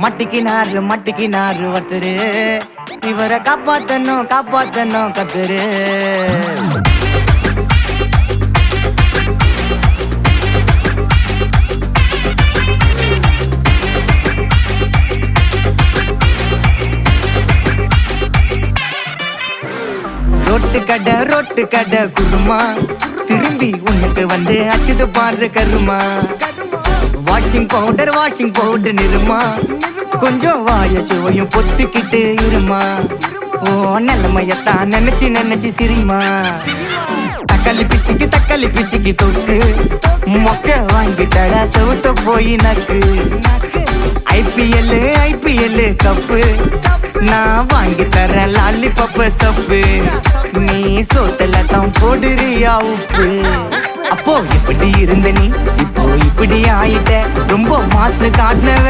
மட்டிக்கினாரு ஒருத்தரு இவரை காப்பாத்தணும் கத்துரு. ரொட்டு கடை குருமா திரும்பி உனக்கு வந்து அச்சுது பாரு கருமா. வாஷிங் பவுடர் நிறுமா கொஞ்சம் வாய சுவையும் பொத்துக்கிட்டு இருமா. ஓ நிலைமையத்தான் நினைச்சு சிரிமா. தக்காளி பிசிக்கி தொட்டு மொக்க வாங்கிட்டடா செவுத்த போய் நக்கு. ஐபிஎல் கப்பு நான் வாங்கி தரேன் லாலிபப்பு சப்பு. நீ சோத்தல தான் போடுறியா உப்பு. அப்போ இப்படி இருந்த நீ இப்போ இப்படி ஆயிட்ட ரொம்ப மாசு காட்டினவ.